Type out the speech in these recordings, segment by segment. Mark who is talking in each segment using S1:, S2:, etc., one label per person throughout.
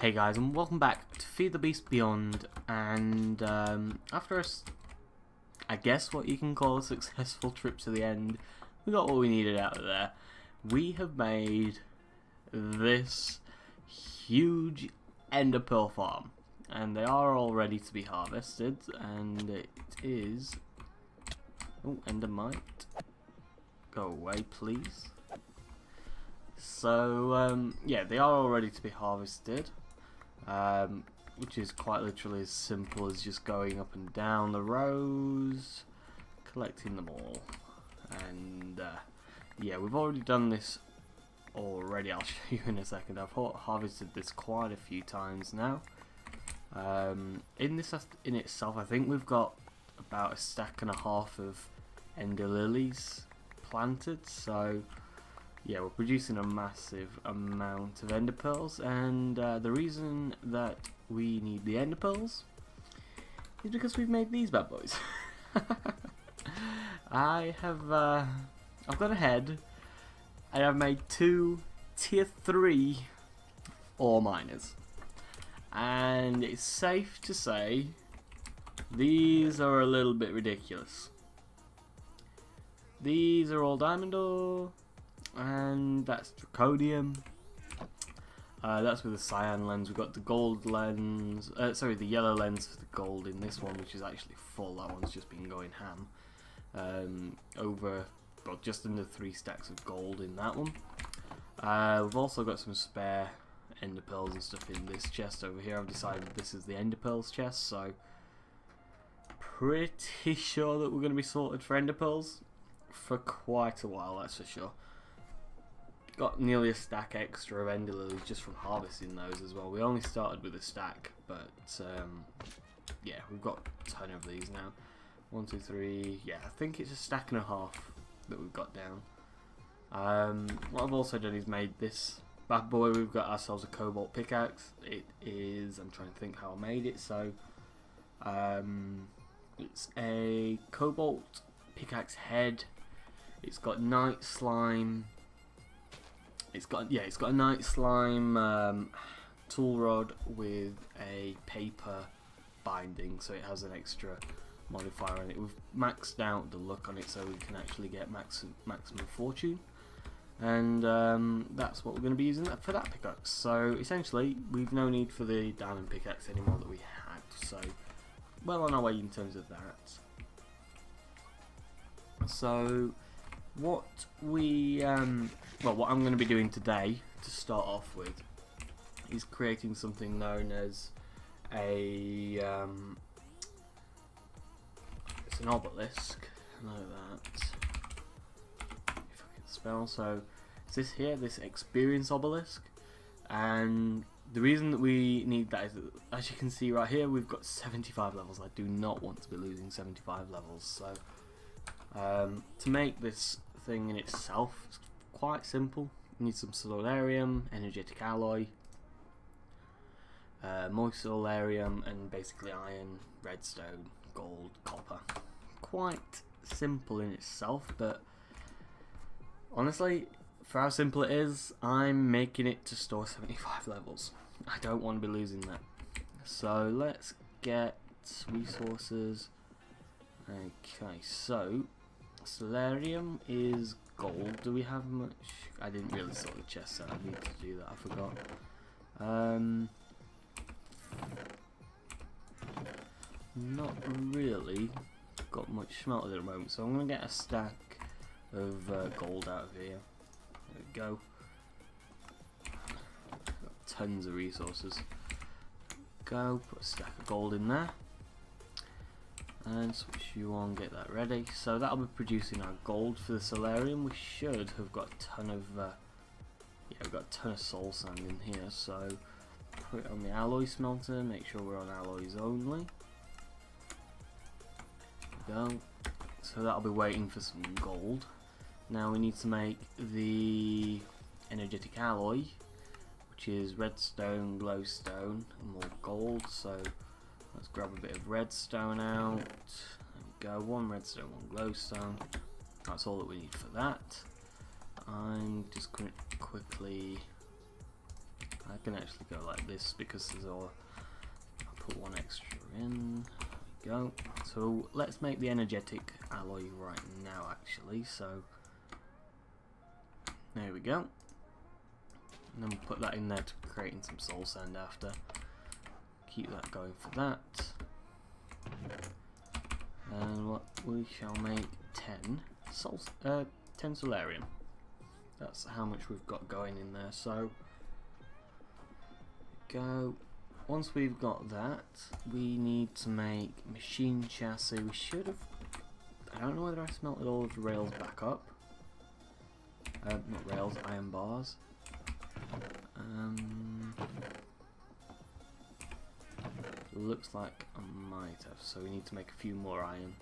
S1: Hey guys, and welcome back to Feed the Beast Beyond. And after I guess what you can call a successful trip to the end, we got what we needed out of there. We have made this huge ender pearl farm, and they are all ready to be harvested. And it is endermite, go away, please. So yeah, they are all ready to be harvested. Which is quite literally as simple as just going up and down the rows, collecting them all. And yeah, we've already done this already. I'll show you in a second. I've harvested this quite a few times now. In itself, I think we've got about a stack and a half of ender lilies planted. So yeah, we're producing a massive amount of ender pearls, and the reason that we need the ender pearls is because we've made these bad boys. I've gone ahead and I've made 2 tier 3 ore miners, and it's safe to say these are a little bit ridiculous. These are all diamond ore, and that's draconium. That's with the cyan lens. We've got the gold lens, sorry, the yellow lens for the gold in this one, which is actually full. That one's just been going ham. Just under 3 stacks of gold in that one. We've also got some spare ender pearls and stuff in this chest over here. I've decided this is the ender pearls chest, so pretty sure that we're going to be sorted for ender pearls for quite a while, that's for sure. Got nearly a stack extra of ender lilies just from harvesting those as well. We only started with a stack, but yeah, we've got a ton of these now. 1, 2, 3. Yeah, I think it's a stack and a half that we've got down. What I've also done is made this bad boy. We've got ourselves a cobalt pickaxe. It is, I'm trying to think how I made it. So it's a cobalt pickaxe head. It's got night slime. It's got a night slime tool rod with a paper binding, so it has an extra modifier on it. We've maxed out the luck on it so we can actually get maximum fortune, and that's what we're going to be using for that pickaxe. So essentially, we've no need for the diamond pickaxe anymore that we had. So well on our way in terms of that. So what I'm going to be doing today to start off with is creating something known as a it's an obelisk. I know that, if I can spell. So it's this experience obelisk, and the reason that we need that is that, as you can see right here, we've got 75 levels. I do not want to be losing 75 levels. So to make this thing in itself, it's quite simple. You need some solarium, energetic alloy, moist solarium, and basically iron, redstone, gold, copper. Quite simple in itself, but honestly, for how simple it is, I'm making it to store 75 levels. I don't want to be losing that. So let's get resources. Okay, so solarium is gold. Do we have much? I didn't really sort the chest, so I need to do that. I forgot. Not really got much smelted at the moment, so I'm gonna get a stack of gold out of here. There we go. Got tons of resources. Go, put a stack of gold in there. And switch you on, get that ready. So that'll be producing our gold for the solarium. We should have got a ton of we've got a ton of soul sand in here. So put it on the alloy smelter. Make sure we're on alloys only. There we go. So that'll be waiting for some gold. Now we need to make the energetic alloy, which is redstone, glowstone, and more gold. So let's grab a bit of redstone out. There we go, 1 redstone, 1 glowstone. That's all that we need for that. I'm just going to quickly I can actually go like this because there's all. I'll put one extra in. Go. So let's make the energetic alloy right now actually. So there we go. And then we'll put that in there to creating some soul sand after. Keep that going for that. And what we shall make 10 solarium. That's how much we've got going in there. So go. Once we've got that, we need to make machine chassis. We should have. I don't know whether I smelted all of the rails back up. Not rails, iron bars. Looks like I might have. So we need to make a few more iron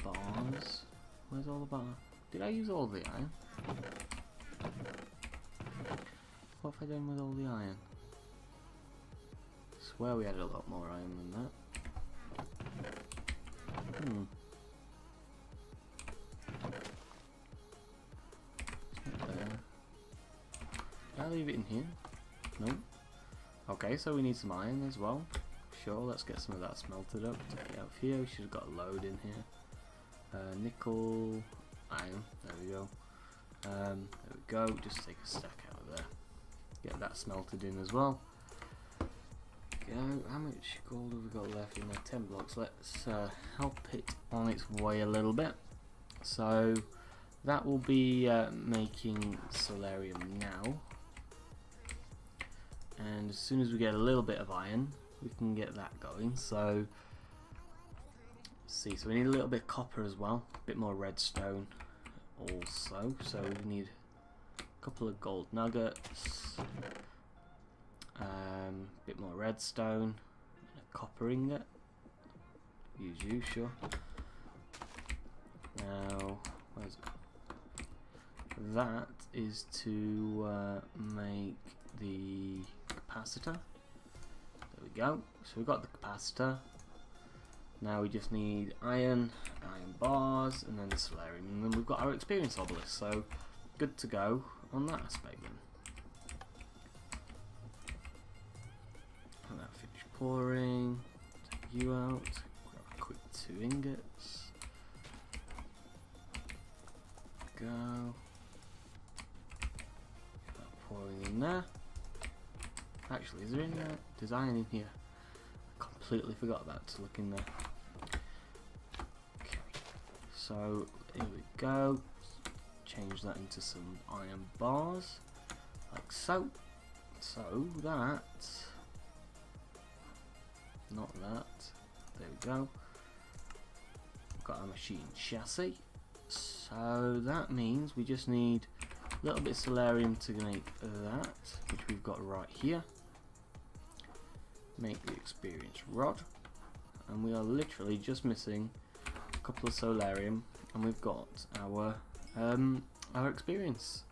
S1: bars. Where's all the bar? Did I use all the iron? What have I done with all the iron? I swear we had a lot more iron than that. It's not there. Can I leave it in here? No. Okay, so we need some iron as well. Sure, let's get some of that smelted up. Take it out of here. We should have got a load in here. Nickel, iron. There we go. There we go. Just take a stack out of there. Get that smelted in as well. Go. How much gold have we got left in there? 10 blocks. Let's help it on its way a little bit. So that will be making solarium now. And as soon as we get a little bit of iron, we can get that going. So let's see, so we need a little bit of copper as well, a bit more redstone also. So we need a couple of gold nuggets, bit more redstone, a copper ingot. Use you, sure. Now, where's it? That is to make the capacitor. There we go. So we've got the capacitor. Now we just need iron bars, and then the solarium, and then we've got our experience obelisk. So good to go on that aspect then. And that finish pouring. Take you out. Grab a quick 2 ingots. Go. Get that pouring in there. Actually, is there any design in here? I completely forgot about to look in there. Okay, so here we go. Change that into some iron bars, like so. So that, not that. There we go. We've got our machine chassis. So that means we just need a little bit of solarium to make that, which we've got right here. Make the experience rod, and we are literally just missing a couple of solarium, and we've got our experience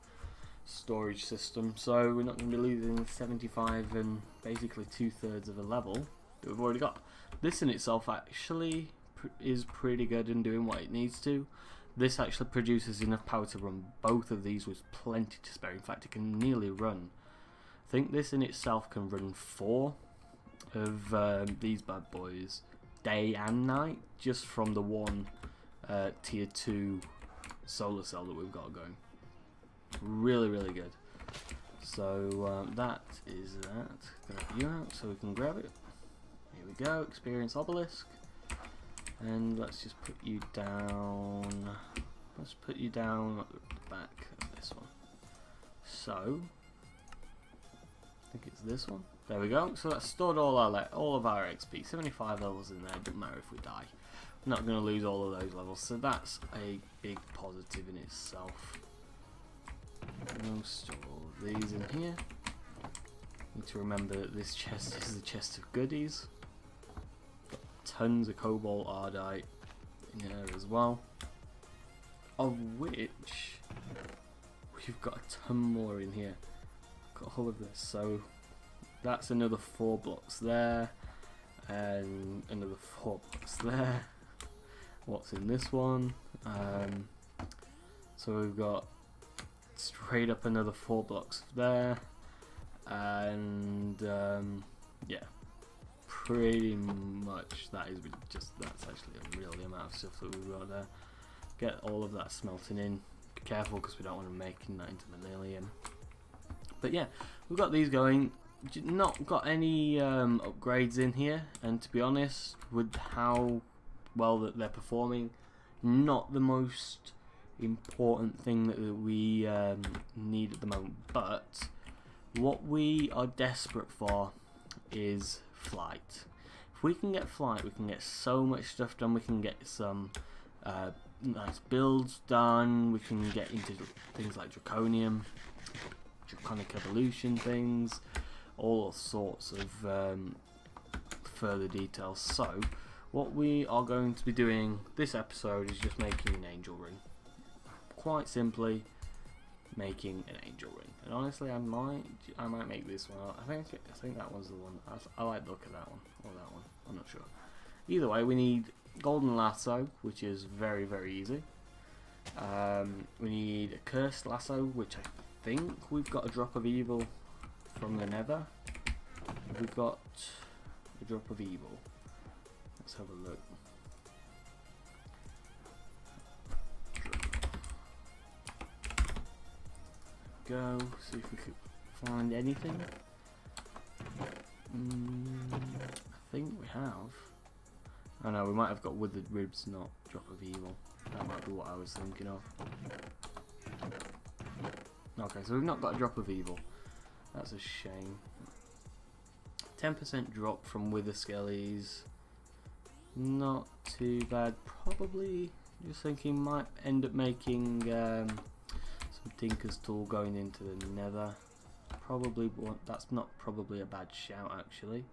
S1: storage system. So we're not going to be losing 75 and basically 2/3 of a level that we've already got. This in itself actually is pretty good in doing what it needs to. This actually produces enough power to run both of these with plenty to spare. In fact, it can nearly run, I think this in itself can run 4 of these bad boys day and night, just from the one tier 2 solar cell that we've got going. Really, really good. So that is that. Grab you out so we can grab it. Here we go, experience obelisk. And let's just put you down. Let's put you down at the back of this one. So I think it's this one. There we go. So that's stored all of our XP. 75 levels in there. Doesn't matter if we die. We're not going to lose all of those levels. So that's a big positive in itself. We'll store all of these in here. Need to remember that this chest is the chest of goodies. Got tons of cobalt ardite in here as well, of which we've got a ton more in here. Got all of this, so that's another 4 blocks there, and another 4 blocks there. What's in this one? So we've got straight up another 4 blocks there, and yeah, pretty much that's actually unreal, the amount of stuff that we've got there. Get all of that smelting in. Be careful because we don't want to make that into vanillium. But yeah, we've got these going. Not got any upgrades in here, and to be honest, with how well that they're performing, not the most important thing that we need at the moment. But what we are desperate for is flight. If we can get flight, we can get so much stuff done. We can get some nice builds done. We can get into things like draconium, draconic evolution things, all sorts of further details. So what we are going to be doing this episode is just making an angel ring. Quite simply, making an angel ring. And honestly, I might make this one. I think that one's the one. I like the look of that one, or that one. I'm not sure. Either way, we need golden lasso, which is very, very easy. We need a cursed lasso, which I think we've got a drop of evil from the nether. We've got a drop of evil. Let's have a look. Go, see if we could find anything. I think we have. Oh no, we might have got withered ribs, not drop of evil. That might be what I was thinking of. Okay, so we've not got a drop of evil. That's a shame. 10% drop from wither skellies. Not too bad. Probably, just thinking, might end up making some Tinker's tool going into the nether. Probably, that's not probably a bad shout actually.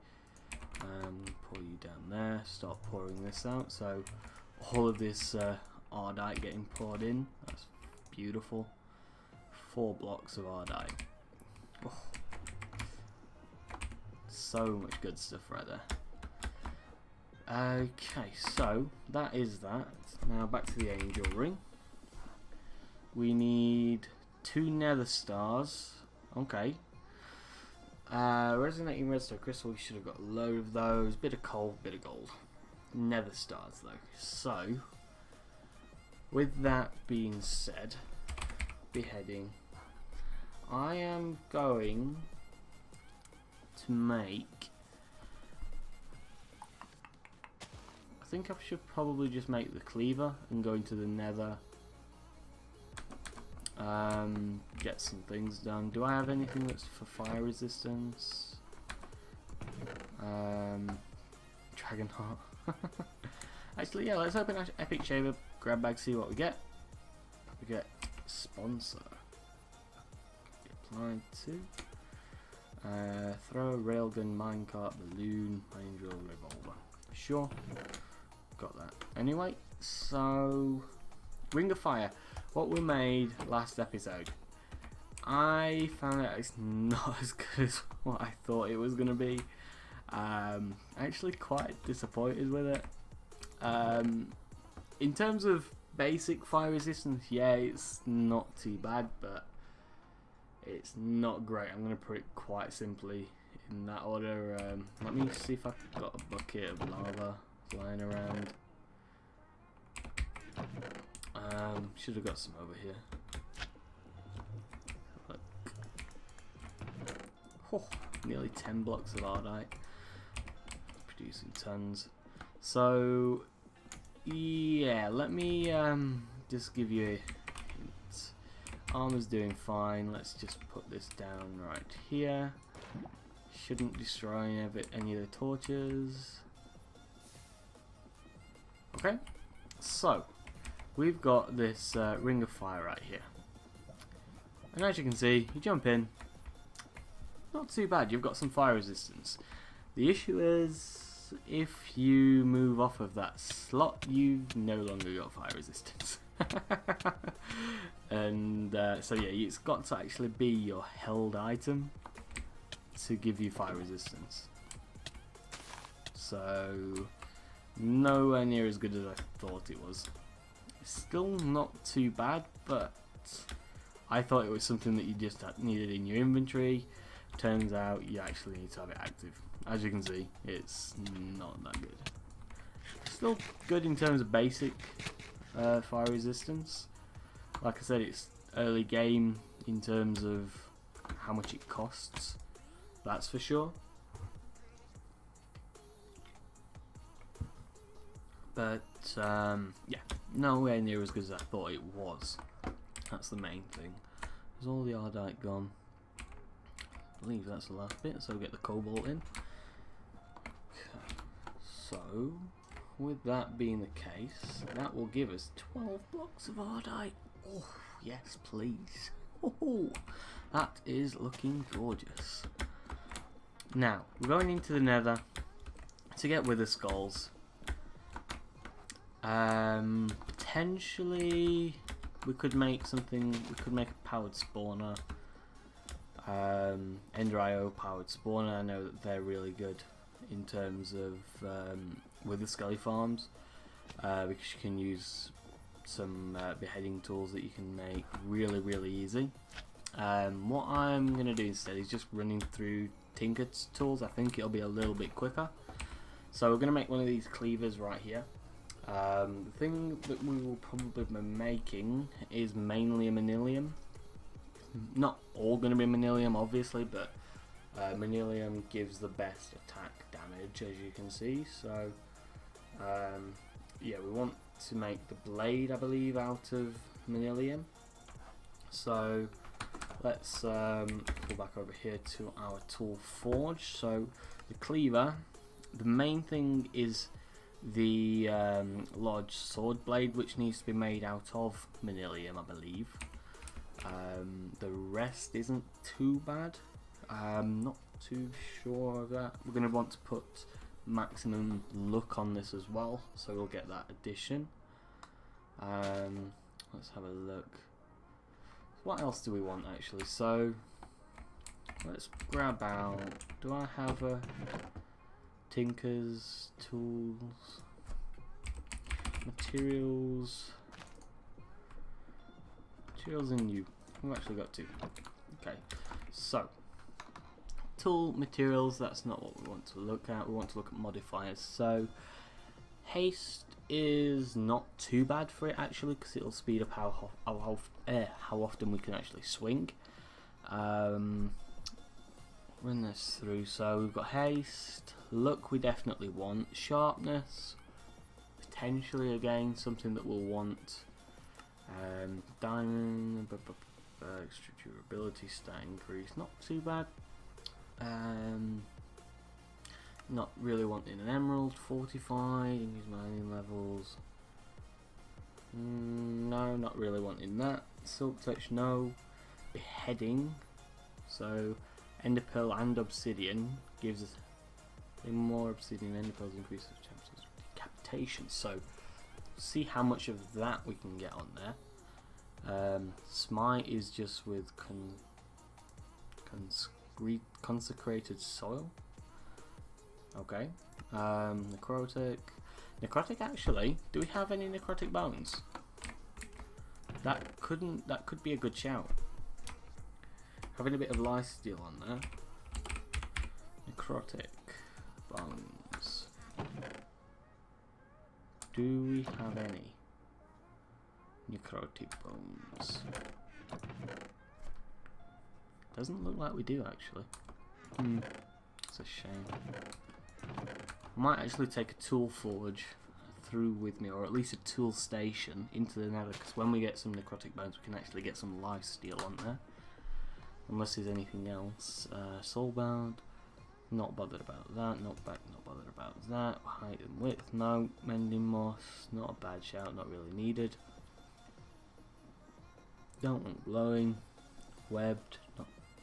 S1: Pour you down there, start pouring this out. So all of this ardite getting poured in. That's beautiful. 4 blocks of ardite. Oh. So much good stuff right there. Okay, so that is that. Now back to the angel ring. We need 2 nether stars. Okay. Resonating redstone crystal, we should have got a load of those. Bit of coal, bit of gold. Nether stars though. So, with that being said, beheading, I am going to make, I think I should probably just make the cleaver and go into the nether. Get some things done. Do I have anything that's for fire resistance? Dragon heart. Actually, yeah, let's open Epic Shaver, grab bag, see what we get. We get sponsor. Applied to. Throw, railgun, minecart, balloon, angel, revolver. Sure. Got that. Anyway, so Ring of Fire. What we made last episode, I found out it's not as good as what I thought it was going to be. Actually quite disappointed with it. In terms of basic fire resistance, yeah, it's not too bad, but it's not great. I'm going to put it quite simply in that order. Let me see if I've got a bucket of lava lying around. Should have got some over here. Look. Oh, nearly 10 blocks of ardite. Producing tons. So, yeah, let me just give you a hint. Armor's doing fine. Let's just put this down right here. Shouldn't destroy any of the torches. Okay, so we've got this Ring of Fire right here. And as you can see, you jump in. Not too bad, you've got some fire resistance. The issue is, if you move off of that slot, you've no longer got fire resistance. And so yeah, it's got to actually be your held item to give you fire resistance. So, nowhere near as good as I thought it was. Still not too bad, but I thought it was something that you just needed in your inventory. turns out you actually need to have it active. As you can see, it's not that good. Still good in terms of basic fire resistance. Like I said, it's early game in terms of how much it costs, that's for sure. But yeah, nowhere near as good as I thought it was. That's the main thing. There's all the Ardite gone. I believe that's the last bit, so we'll get the cobalt in. Okay. So, with that being the case, that will give us 12 blocks of Ardite. Oh, yes, please. Oh, that is looking gorgeous. Now, we're going into the Nether to get Wither Skulls. Potentially we could make something. We could make a powered spawner, Ender IO powered spawner. I know that they're really good in terms of with the skelly farms, because you can use some beheading tools that you can make really easy. What I'm gonna do instead is just running through Tinker's tools. I think it'll be a little bit quicker. So we're gonna make one of these cleavers right here. The thing that we will probably be making is mainly a manilium. Not all going to be manilium, obviously, but manilium gives the best attack damage, as you can see. So, yeah, we want to make the blade, I believe, out of manilium. So, let's go back over here to our tool forge. So, the cleaver, the main thing is the large sword blade, which needs to be made out of manilium, I believe. The rest isn't too bad. I'm not too sure of that. We're going to want to put maximum look on this as well, so we'll get that addition. Let's have a look. What else do we want actually? So let's grab out. Do I have a Tinker's tools, materials and you. We've actually got two. Okay, so tool materials. That's not what we want to look at. We want to look at modifiers. So haste is not too bad for it actually, because it'll speed up how often we can actually swing. Run this through. So we've got haste. Look, we definitely want. Sharpness, potentially again something that we'll want. Diamond, extra durability, stat increase, not too bad. Not really wanting an emerald. Fortified, increase mining levels. No, not really wanting that. Silk touch, no. Beheading, so ender pearl and obsidian gives us more obsidian. Ender pearls increase the chances of decapitation, so see how much of that we can get on there. Smite is just with consecrated soil. Okay. Necrotic actually, do we have any necrotic bones? That could be a good shout. Having a bit of lifesteal on there. Necrotic bones. Do we have any necrotic bones? Doesn't look like we do actually. It's a shame. I might actually take a tool forge through with me, or at least a tool station into the nether, because when we get some necrotic bones we can actually get some lifesteal on there. Unless there's anything else. Soulbound, not bothered about that. Not bothered about that. Height and width, no. Mending moss, not a bad shout, not really needed. Don't want glowing. Webbed,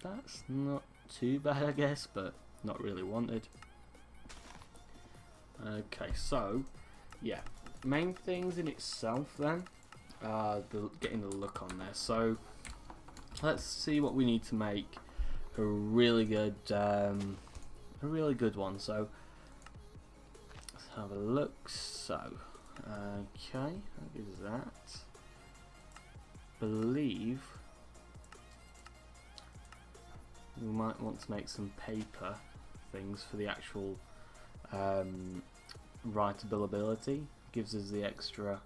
S1: that's not too bad I guess, but not really wanted. Okay, so yeah, main things in itself then, getting the look on there. So let's see what we need to make a really good one. So let's have a look. So okay, what is that? we might want to make some paper things for the actual writable ability. Gives us the extra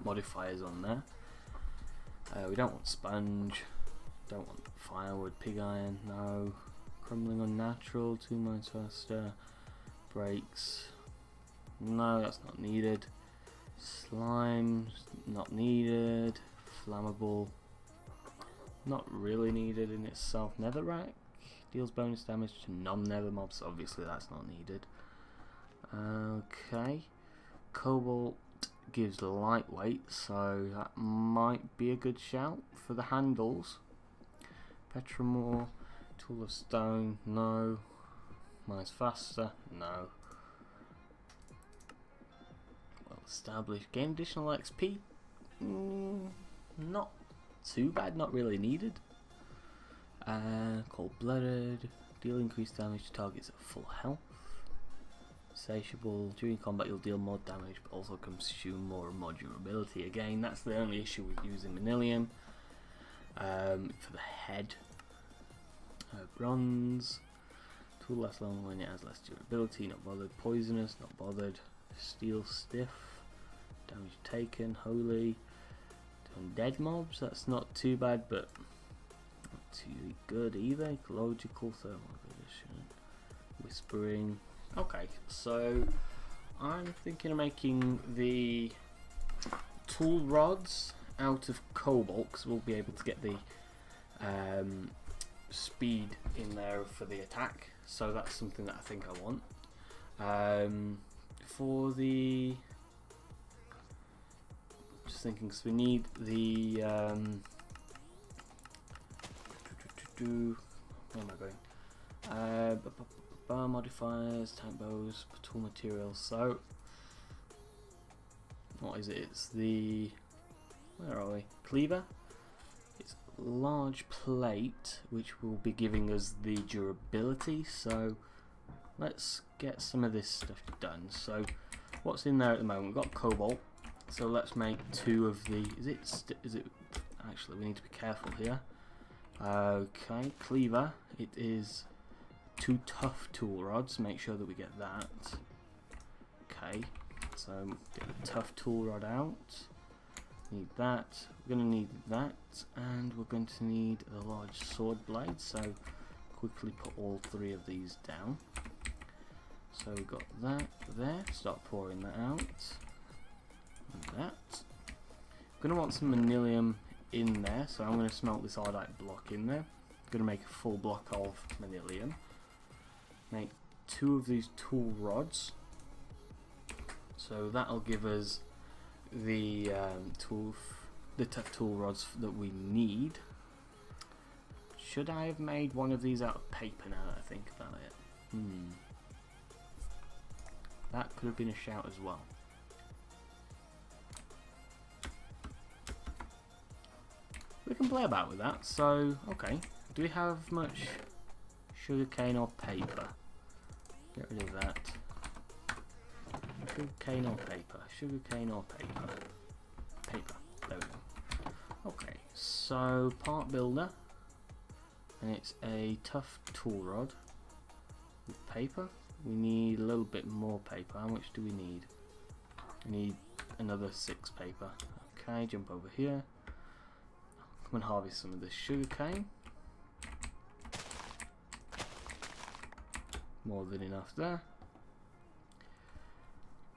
S1: modifiers on there. We don't want sponge, don't want firewood, pig iron, no. Crumbling unnatural, 2 mines faster. Brakes, no, that's not needed. Slime, not needed. Flammable, not really needed in itself. Netherrack deals bonus damage to non-nether mobs, obviously that's not needed. Okay, cobalt gives lightweight, so that might be a good shout for the handles. Petramore, tool of stone, no. Mine's faster, no. Well established, gain additional XP, not too bad, not really needed. Cold-blooded, deal increased damage to targets at full health. Satiable, during combat you'll deal more damage but also consume more and more durability. Again, that's the only issue with using Manilium. For the head, bronze, tool lasts long when it has less durability, not bothered. Poisonous, not bothered. Steel stiff, damage taken. Holy, to undead mobs, that's not too bad but not too good either. Ecological, thermal condition, whispering. Okay, so I'm thinking of making the tool rods out of cobalt because we'll be able to get the speed in there for the attack, so that's something that I think I want. For the, just thinking, so we need the where am I going? Bar modifiers, tank bows, tool materials. So what is it? It's the, where are we? Cleaver. It's large plate, which will be giving us the durability. So let's get some of this stuff done. So what's in there at the moment? We've got cobalt. So let's make 2 of the. Is it? Actually, we need to be careful here. Okay, cleaver. It is 2 tough tool rods. Make sure that we get that. Okay, so get the tough tool rod out. Need that. We're going to need that, and we're going to need a large sword blade. So quickly put all 3 of these down. So we've got that there. Start pouring that out. And that. I'm going to want some Manilium in there, so I'm going to smelt this Ardite block in there. I'm going to make a full block of Manilium. Make 2 of these tool rods, so that'll give us the tough tool rods that we need. Should I have made one of these out of paper now that I think about it? That could have been a shout as well. We can play about with that. So, okay, do we have much sugarcane or paper? Get rid of that. Sugarcane or paper? Sugarcane or paper? Paper. There we go. Okay, so part builder, and it's a tough tool rod with paper. We need a little bit more paper. How much do we need? We need another 6 paper. Okay, jump over here. Come and harvest some of this sugarcane. More than enough there.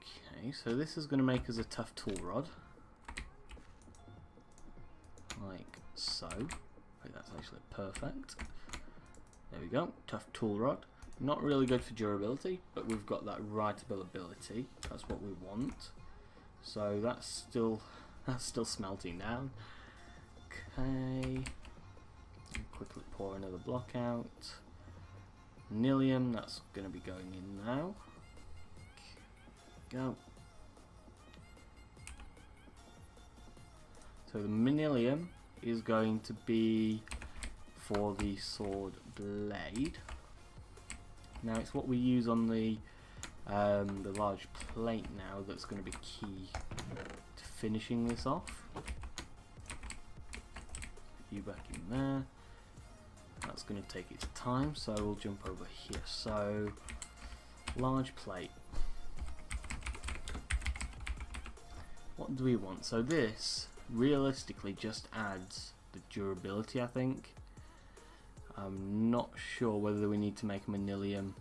S1: Okay, so this is going to make us a tough tool rod. Like so. Wait, that's actually perfect. There we go, tough tool rod. Not really good for durability, but we've got that writable ability. That's what we want. So that's still smelting down. Okay. Quickly pour another block out. Manilium, that's going to be going in now. Go. So the Manilium is going to be for the sword blade. Now it's what we use on the large plate now that's going to be key to finishing this off. you back in there. That's going to take its time, so we'll jump over here. So, large plate. What do we want? So this realistically just adds the durability, I think. I'm not sure whether we need to make a manilium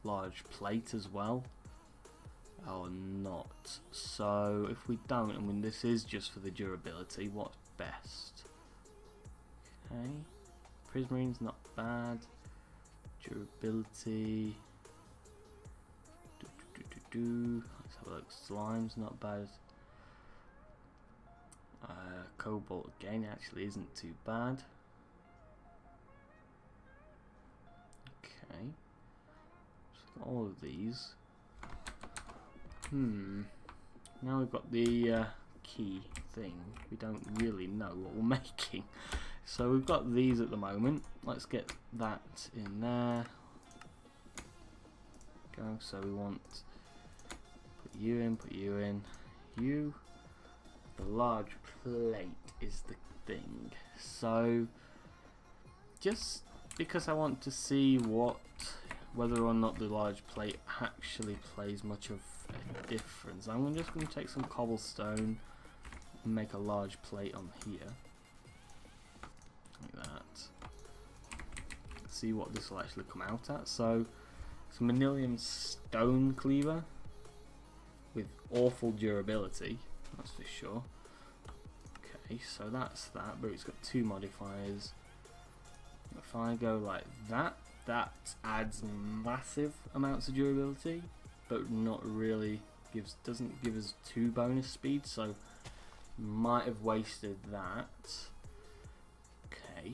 S1: large plate as well or not. So if we don't, I mean this is just for the durability, what's best? Okay, prismarine's not bad. Durability. Let's have a look. Slime's not bad. Cobalt again actually isn't too bad. Okay, so all of these. Now we've got the key thing. We don't really know what we're making. So we've got these at the moment. Let's get that in there. Go. So we want put you in. You. The large plate is the thing. So just because I want to see whether or not the large plate actually plays much of a difference, I'm just going to take some cobblestone and make a large plate on here. Like that. See what this will actually come out at. So it's a manilium stone cleaver with awful durability, that's for sure. Okay, so that's that, but it's got two modifiers. If I go like that, that adds massive amounts of durability, but not really doesn't give us 2 bonus speed, so might have wasted that. Okay,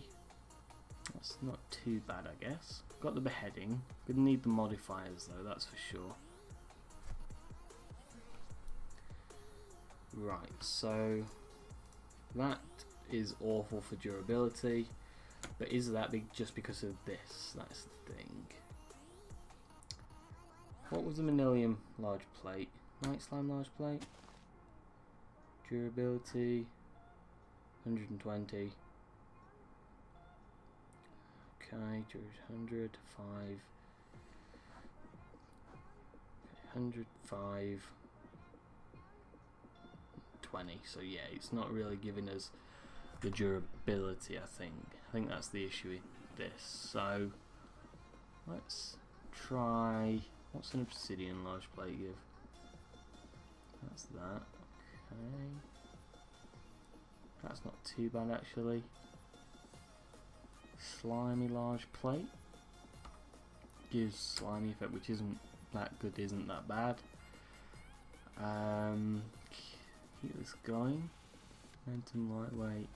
S1: that's not too bad, I guess. Got the beheading. Gonna need the modifiers though, that's for sure. Right, so that is awful for durability, but is that just because of this? That's the thing. What was the manilium large plate? Night slime large plate? Durability 120. Okay, 100, 5, 105, 20. So yeah, it's not really giving us the durability, I think. I think that's the issue in this. So let's try, what's an obsidian large plate give? That's that. Okay. That's not too bad actually. Slimy large plate. Gives slimy effect, which isn't that good, isn't that bad. Keep this going. Momentum lightweight.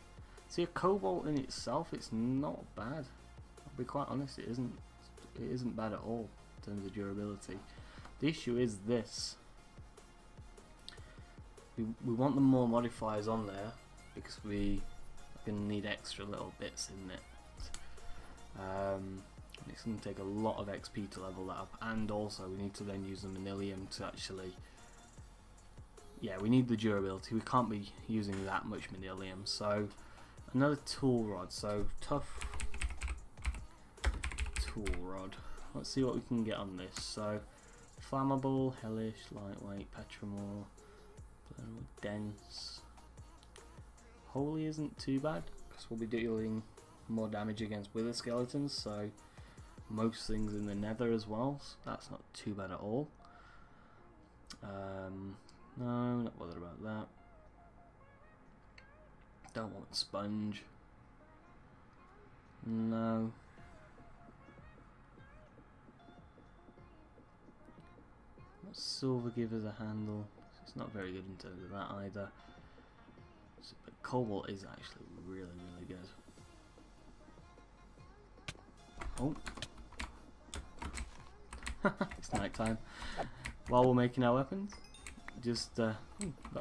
S1: See, a cobalt in itself, it's not bad. I'll be quite honest, it isn't bad at all in terms of durability. The issue is this. We want the more modifiers on there because we are going to need extra little bits in it. It's going to take a lot of XP to level that up, and also we need to then use the manilium to actually, yeah, we need the durability. We can't be using that much manilium. So another tool rod. So tough tool rod. Let's see what we can get on this. So flammable, hellish, lightweight, petramore, dense. Holy isn't too bad because we'll be dealing more damage against wither skeletons, so most things in the nether as well, so that's not too bad at all. No, not bothered about that. Don't want sponge. No. What silver give us a handle? It's not very good in terms of that either. So, but cobalt is actually really, really good. Oh. It's night time. While we're making our weapons, just got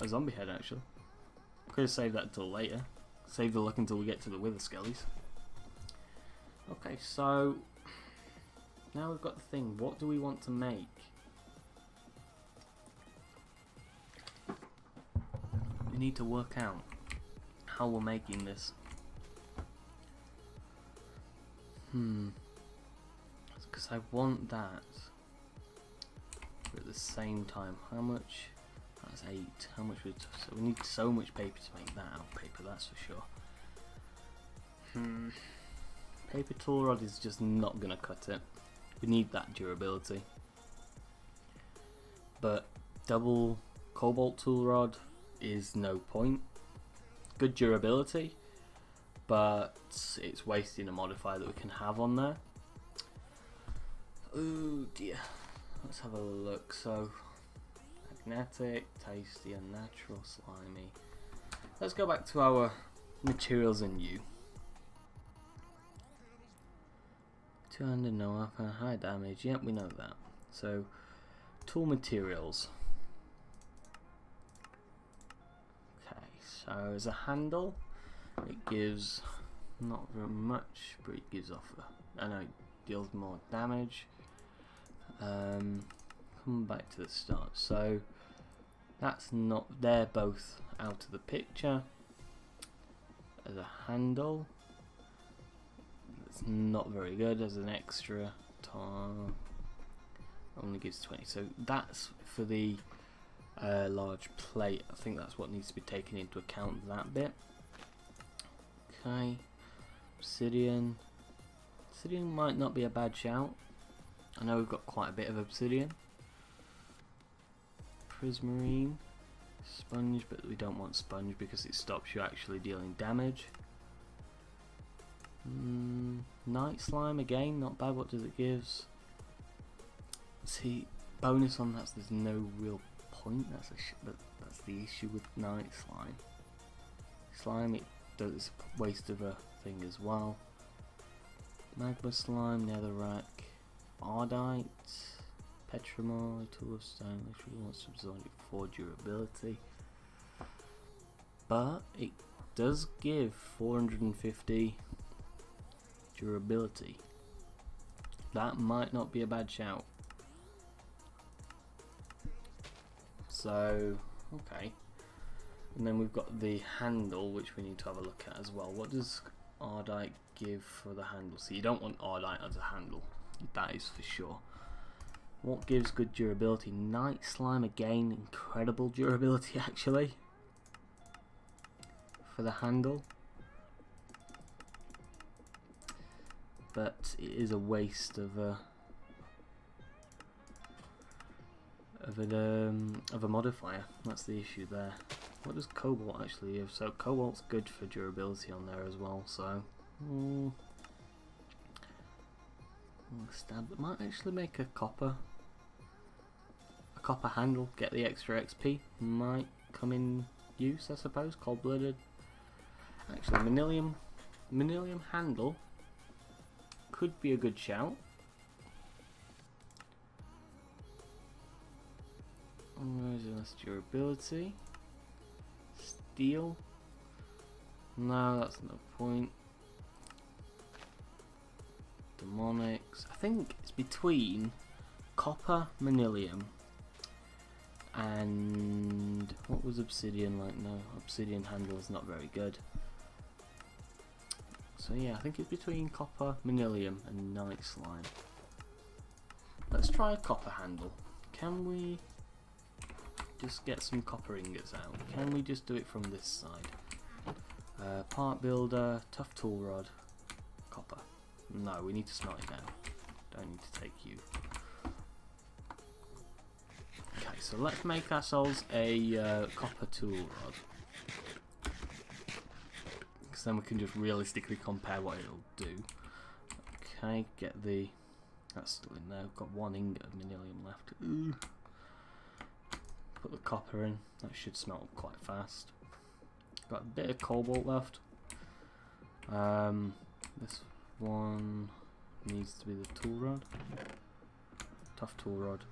S1: a zombie head actually. Could have saved that until later. Save the luck until we get to the wither skellies. Okay, so now we've got the thing. What do we want to make? We need to work out how we're making this. Because I want that. But at the same time, how much? That's 8. How much would? So we need so much paper to make that out of paper. That's for sure. Paper tool rod is just not gonna cut it. We need that durability. But double cobalt tool rod is no point. Good durability, but it's wasting a modifier that we can have on there. Oh dear. Let's have a look. So magnetic, tasty, unnatural, slimy. Let's go back to our materials in U. 200 no weapon, high damage. Yep, we know that. So tool materials. Okay, so as a handle, it gives not very much, but it gives off I know it deals more damage. Come back to the start. So that's not, they're both out of the picture. As a handle, it's not very good. As an extra time, only gives 20. So that's for the large plate. I think that's what needs to be taken into account, that bit. Okay, obsidian. Obsidian might not be a bad shout. I know we've got quite a bit of obsidian. Prismarine, sponge, but we don't want sponge because it stops you actually dealing damage. Night slime again, not bad. What does it gives? See, bonus on that. There's no real point. That's the issue with night slime. Slime, it's a waste of a thing as well. Magma slime, netherrack, ardite, petramore, tool of stone. Literally wants to absorb it for durability, but it does give 450 durability. That might not be a bad shout. So okay, and then we've got the handle, which we need to have a look at as well. What does ardite give for the handle? So you don't want ardite as a handle, that is for sure. What gives good durability? Night slime again, incredible durability actually for the handle, but it is a waste of a modifier. That's the issue there. What does cobalt actually give? So cobalt's good for durability on there as well. So stab. It might actually make a copper handle. Get the extra XP. Might come in use, I suppose. Cold-blooded. Actually, manilium handle could be a good shout. Less durability. Steel. No, that's no point. Demonics. I think it's between copper, manilium, and what was obsidian like? No, obsidian handle is not very good. So yeah, I think it's between copper, manilium, and night slime. Let's try a copper handle. Can we just get some copper ingots out? Can we just do it from this side? Part builder, tough tool rod, copper. No, we need to smelt it down. Don't need to take you. Okay, so let's make ourselves a copper tool rod, because then we can just realistically compare what it'll do. Okay, get the. That's still in there. We've got 1 ingot of manilium left. Ooh. Put the copper in. That should smelt quite fast. Got a bit of cobalt left. This one needs to be the tool rod. Tough tool rod.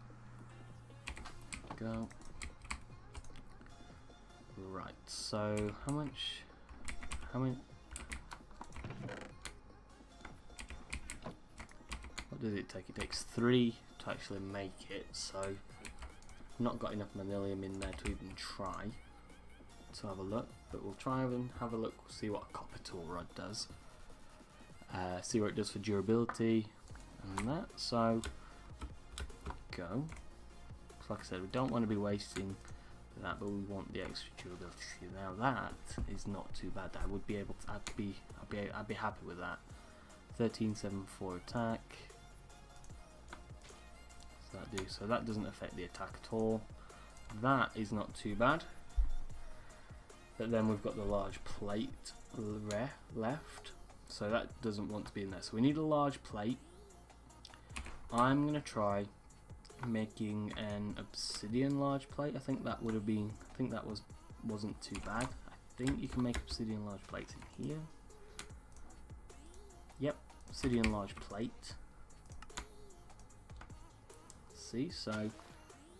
S1: Go. Right. So how much? What does it take? It takes 3 to actually make it. So not got enough manilium in there to even try to have a look, but we'll try and have a look, see what a copper tool rod does. see what it does for durability and that. So go. Like I said, we don't want to be wasting that, but we want the extra durability. Now that is not too bad. I would be able to. I'd be happy with that. 1374 attack. What's that do? So that doesn't affect the attack at all. That is not too bad. But then we've got the large plate left. So that doesn't want to be in there. So we need a large plate. I'm gonna try making an obsidian large plate. I think that would have been. I think that wasn't too bad. I think you can make obsidian large plates in here. Yep, obsidian large plate. See, so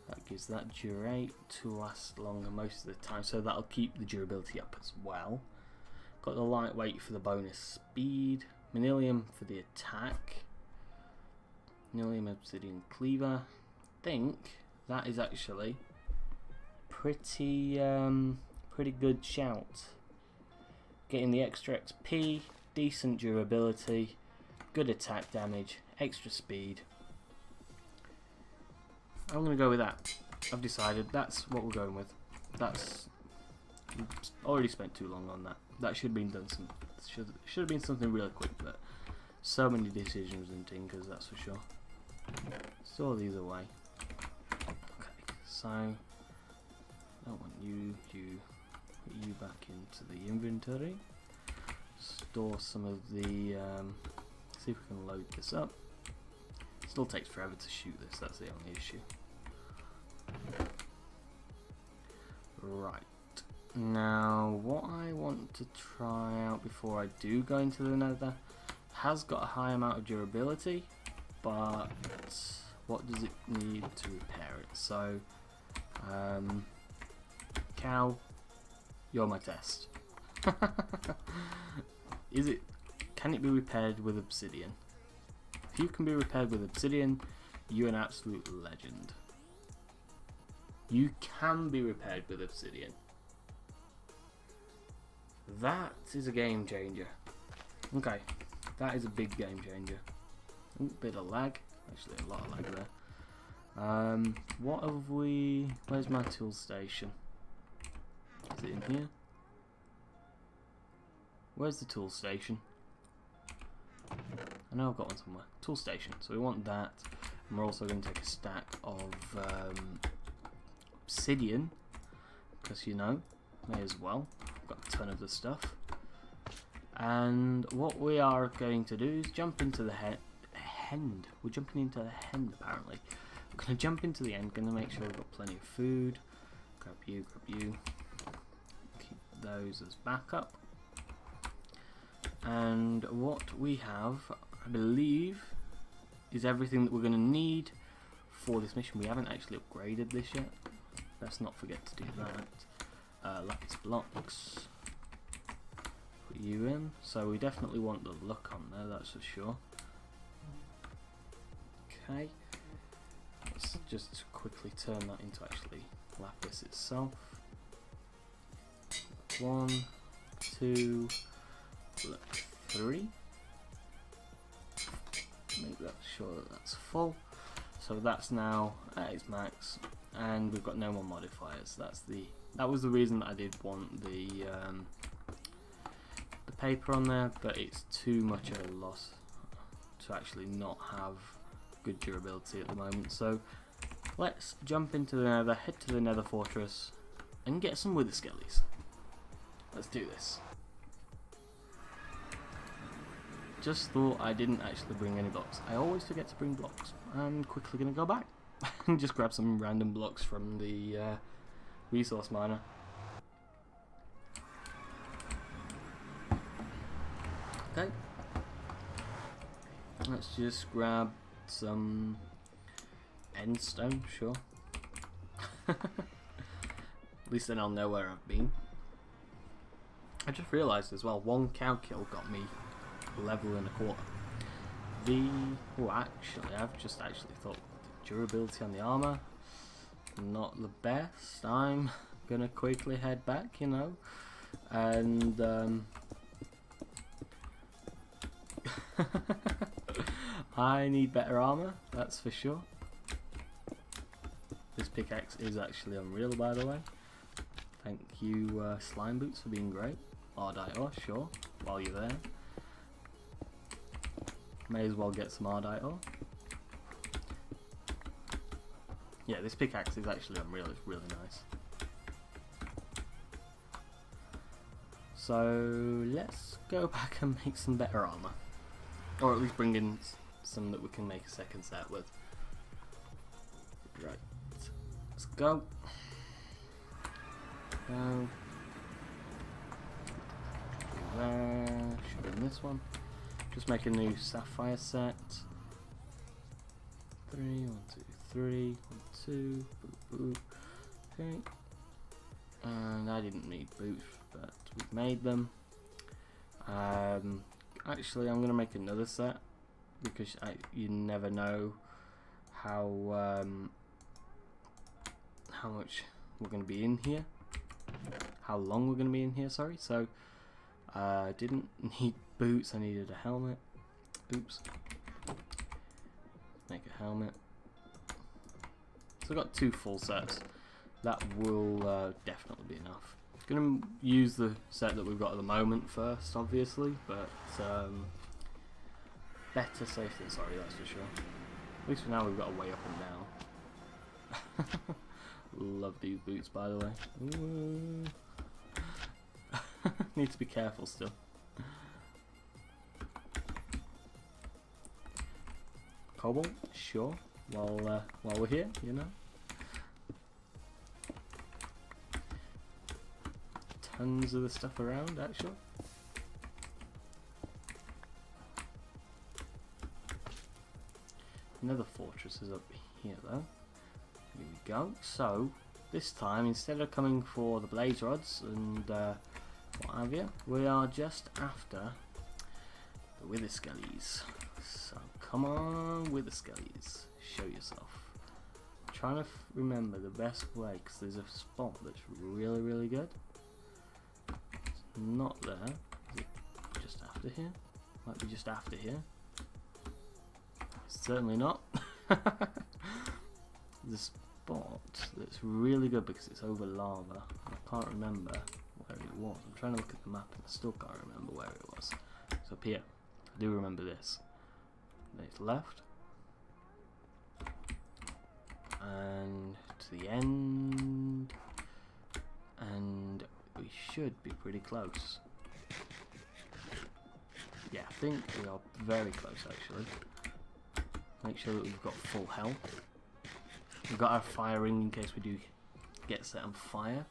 S1: that gives that durate to last longer most of the time. So that'll keep the durability up as well. Got the lightweight for the bonus speed. Manilium for the attack. Manilium obsidian cleaver. I think that is actually pretty good shout. Getting the extra XP, decent durability, good attack damage, extra speed. I'm gonna go with that. I've decided that's what we're going with. That's already spent too long on that. That should have been done should have been something really quick, but so many decisions and tinkers, that's for sure. Store these away. Okay, so I don't want put you back into the inventory. Store some of the see if we can load this up. Still takes forever to shoot this, that's the only issue. Right, now what I want to try out before I do go into the nether has got a high amount of durability, but what does it need to repair it? So cow, you're my test. Can it be repaired with obsidian? If you can be repaired with obsidian, you're an absolute legend. You can be repaired with obsidian. That is a game changer. Okay, that is a big game changer. Ooh, bit of lag, actually a lot of lag there. What have we? Where's my tool station? Is it in here? Where's the tool station? I know I've got one somewhere. Tool station. So we want that. And we're also going to take a stack of obsidian, because you know, may as well. I've got a ton of the stuff. And what we are going to do is jump into the hend. We're jumping into the hend apparently. We're going to jump into the end. Going to make sure we've got plenty of food. Grab you, grab you. Keep those as backup. And what we have, I believe, is everything that we're going to need for this mission. We haven't actually upgraded this yet. Let's not forget to do that. Lapis blocks. Put you in. So we definitely want the luck on there, that's for sure. Okay. Let's just quickly turn that into actually lapis itself. 1, 2, 3. Make that sure that that's full. So that's now at its max, and we've got no more modifiers. That was the reason that I did want the paper on there, but it's too much of a loss to actually not have good durability at the moment. So let's jump into the nether, head to the nether fortress, and get some wither skellies. Let's do this. Just thought I didn't actually bring any blocks. I always forget to bring blocks. I'm quickly going to go back and just grab some random blocks from the resource miner. Okay. Let's just grab some endstone, sure. At least then I'll know where I've been. I just realised as well, 1 cow kill got me level and a quarter. I've just actually thought the durability on the armor not the best. I'm gonna quickly head back, you know, and I need better armor, that's for sure. This pickaxe is actually unreal, by the way. Thank you, Slime Boots, for being great. Ardite ore, sure, while you're there. May as well get some Ardite ore. Yeah, this pickaxe is actually unreal, it's really nice. So let's go back and make some better armor. Or at least bring in some that we can make a second set with. Right, let's go. Go. There, should be in this one. Just make a new sapphire set. 3, 1, 2, 3, 1, 2, boop, boop. Okay. And I didn't need boots, but we've made them. Actually, I'm gonna make another set because you never know how much we're gonna be in here, how long we're gonna be in here. Sorry. So I didn't need boots. I needed a helmet. Oops. Make a helmet. So I've got 2 full sets. That will definitely be enough. Gonna use the set that we've got at the moment first, obviously, but better safe than sorry, that's for sure. At least for now we've got a way up and down. Love these boots, by the way. Need to be careful still. Cobalt, sure. While we're here, you know. Tons of the stuff around, actually. Another fortress is up here, though. Here we go. So this time, instead of coming for the blaze rods and what have you, we are just after the wither skellies. So come on, wither skellies, show yourself. I'm trying to remember the best way because there's a spot that's really good. It's not there. Is it just after here? Might be just after here. Certainly not. The spot that's really good because it's over lava. I can't remember where it was. I'm trying to look at the map and I still can't remember where it was. It's up here. I do remember this. Then it's left. And to the end. And we should be pretty close. Yeah, I think we are very close actually. Make sure that we've got full health. We've got our fire ring in case we do get set on fire.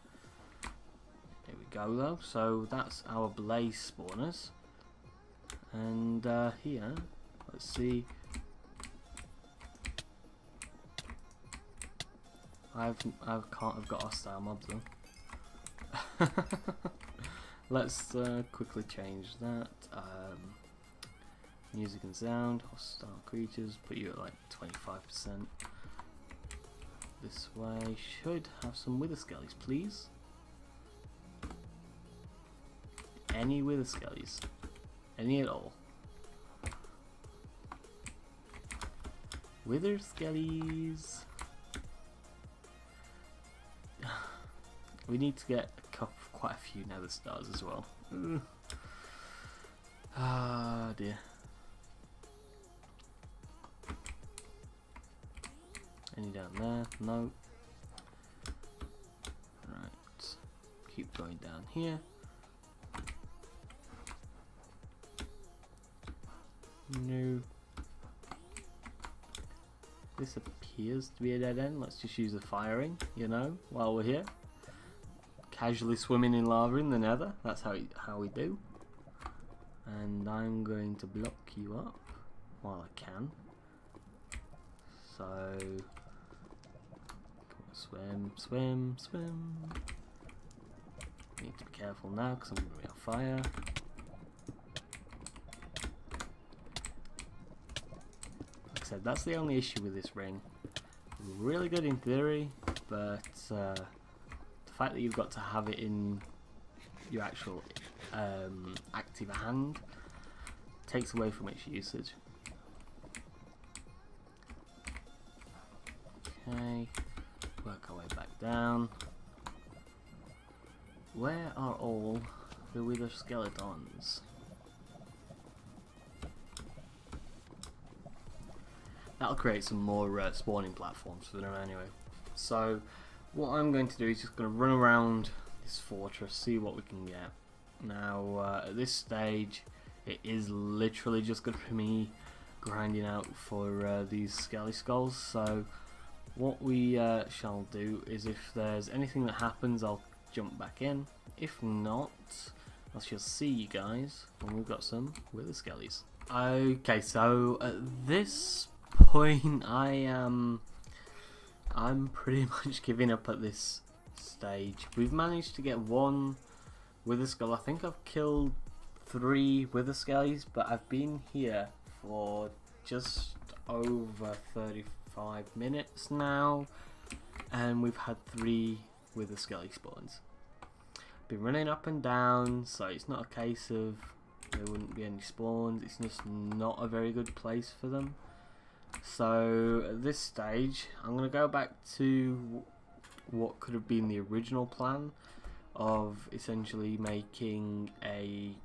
S1: There we go though. So that's our blaze spawners. And here, let's see. I've got hostile mobs though. Let's quickly change that. Music and sound, hostile creatures, put you at like 25%. This way should have some wither skellies, please. Any wither skellies? Any at all? Wither skellies. We need to get quite a few nether stars as well. Ah dear. Any down there? No. Right. Keep going down here. No. This appears to be a dead end. Let's just use the firing, you know, while we're here. Casually swimming in lava in the nether. That's how we do. And I'm going to block you up while I can. So swim, swim, swim. Need to be careful now because I'm going to be on fire. Like I said, that's the only issue with this ring. Really good in theory, but the fact that you've got to have it in your actual active hand takes away from its usage. Okay, work our way back down. Where are all the wither skeletons? That'll create some more spawning platforms for them anyway. So what I'm going to do is just going to run around this fortress, see what we can get. Now at this stage it is literally just going to be me grinding out for these skelly skulls. So what we shall do is, if there's anything that happens, I'll jump back in. If not, I shall see you guys when we've got some wither skellies. Okay, so at this point I'm pretty much giving up at this stage. We've managed to get one wither skull. I think I've killed 3 wither skellies, but I've been here for just over 35 minutes now, and we've had 3 wither skelly spawns. Been running up and down, so it's not a case of there wouldn't be any spawns, it's just not a very good place for them. So at this stage I'm going to go back to what could have been the original plan of essentially making a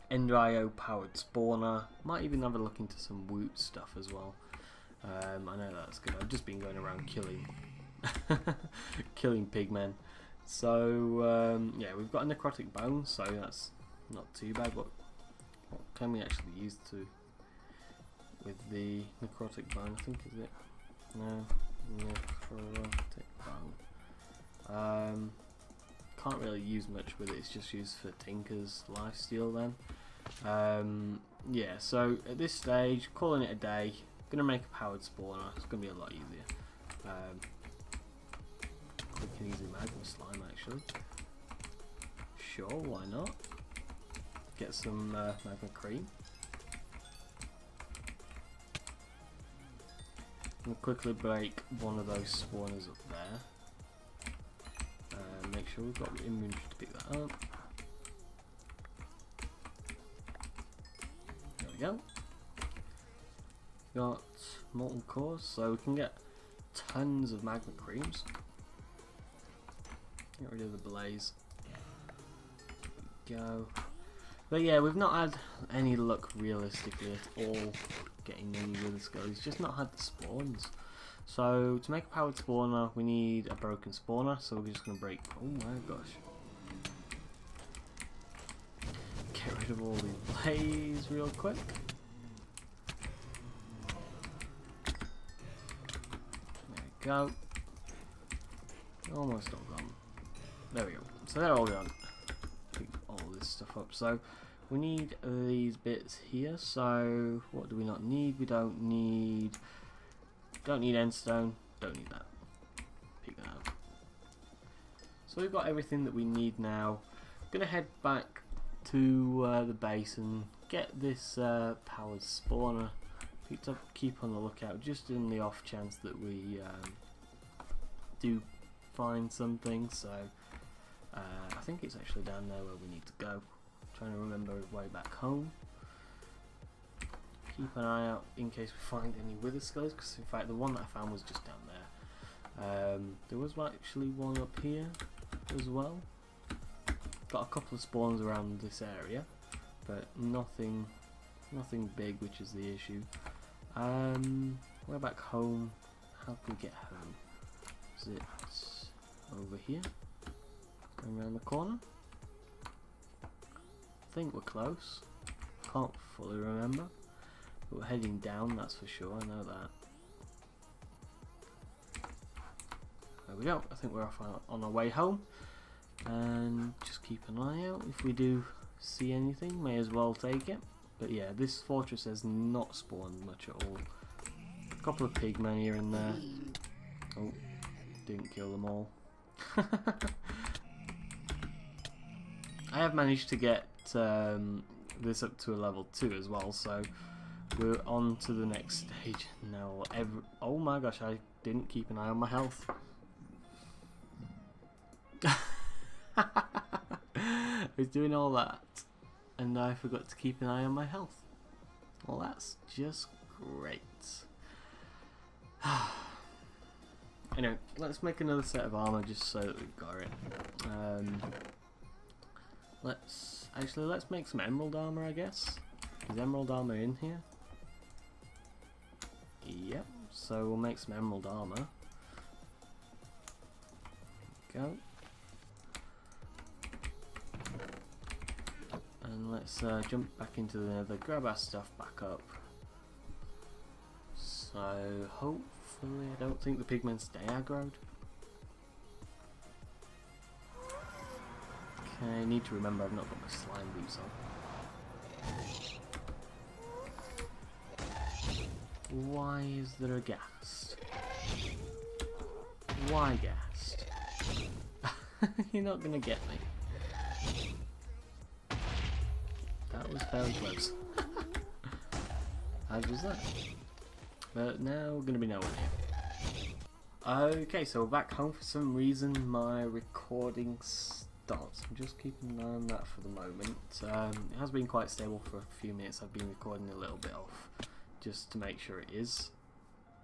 S1: Ender.io powered spawner. Might even have a look into some woot stuff as well. I know that's good. I've just been going around killing killing pigmen. So yeah, we've got a necrotic bone, so that's not too bad. What can we actually use to with the necrotic bone? I think, is it? No, necrotic bone. Can't really use much with it. It's just used for Tinker's lifesteal then. Yeah, so at this stage, calling it a day. Gonna make a powered spawner. It's gonna be a lot easier. Quick and easy magma slime, actually. Sure, why not? Get some magma cream. I'm gonna quickly break one of those spawners up there. Make sure we've got the inventory to pick that up. There we go. Got molten cores, so we can get tons of magma creams. Get rid of the blaze. There we go. But yeah, we've not had any luck realistically at all getting any wither skellies. Just not had the spawns. So to make a powered spawner, we need a broken spawner. So we're just gonna break. Oh my gosh! Get rid of all these blaze real quick. There we go. Almost all gone. There we go. So they're all gone. Pick all this stuff up. So we need these bits here. So what do we not need? We don't need endstone. Don't need that. Pick that up. So we've got everything that we need now. Gonna head back to the base and get this powered spawner picked up. Keep on the lookout, just in the off chance that we do find something. So I think it's actually down there where we need to go. Trying to remember the way back home. Keep an eye out in case we find any wither skulls, because in fact the one that I found was just down there. There was actually one up here as well. Got a couple of spawns around this area, but nothing big, which is the issue. We're back home. How can we get home? Is it over here? Going around the corner? I think we're close. Can't fully remember. But we're heading down, that's for sure, I know that. There we go, I think we're off on our way home. And just keep an eye out. If we do see anything, may as well take it. But yeah, this fortress has not spawned much at all. A couple of pigmen here and there. Oh, didn't kill them all. I have managed to get this up to a level 2 as well, so we're on to the next stage now. Oh my gosh, I didn't keep an eye on my health. I was doing all that and I forgot to keep an eye on my health. Well, that's just great. Anyway, let's make another set of armor just so that we've got it. Let's make some emerald armor, I guess. Is emerald armor in here? Yep. So we'll make some emerald armor. Go. And let's jump back into the nether, grab our stuff back up. So hopefully, I don't think the pigmen stay aggroed. Okay, I need to remember I've not got my slime boots on. Why is there a ghast? Why ghast? You're not gonna get me. That was fairly close. How was that? But now we're gonna be nowhere near. Okay, so we're back home. For some reason my recording stopped. I'm just keeping an eye on that for the moment. It has been quite stable for a few minutes. I've been recording a little bit off just to make sure it is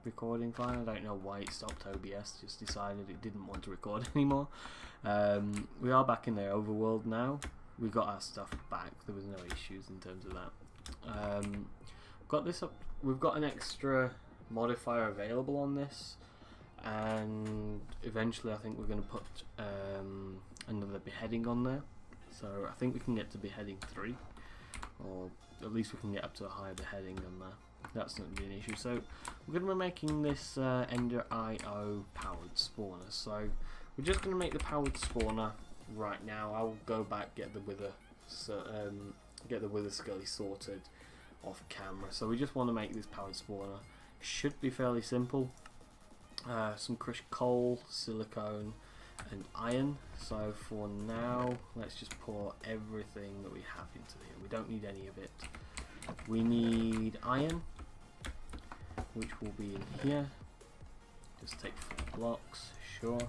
S1: recording fine. I don't know why it stopped. OBS just decided it didn't want to record anymore. We are back in the overworld now. We got our stuff back. There was no issues in terms of that. Got this up. We've got an extra modifier available on this, and eventually I think we're going to put another beheading on there. So I think we can get to beheading 3, or at least we can get up to a higher beheading than that. That's not going to be an issue. So we're going to be making this Ender IO powered spawner. So we're just going to make the powered spawner right now. I'll go back, get the wither skelly sorted off camera. So we just want to make this powered spawner. Should be fairly simple. Some crushed coal, silicone and iron. So for now, let's just pour everything that we have into here. We don't need any of it. We need iron, which will be in here. Just take 4 blocks, sure.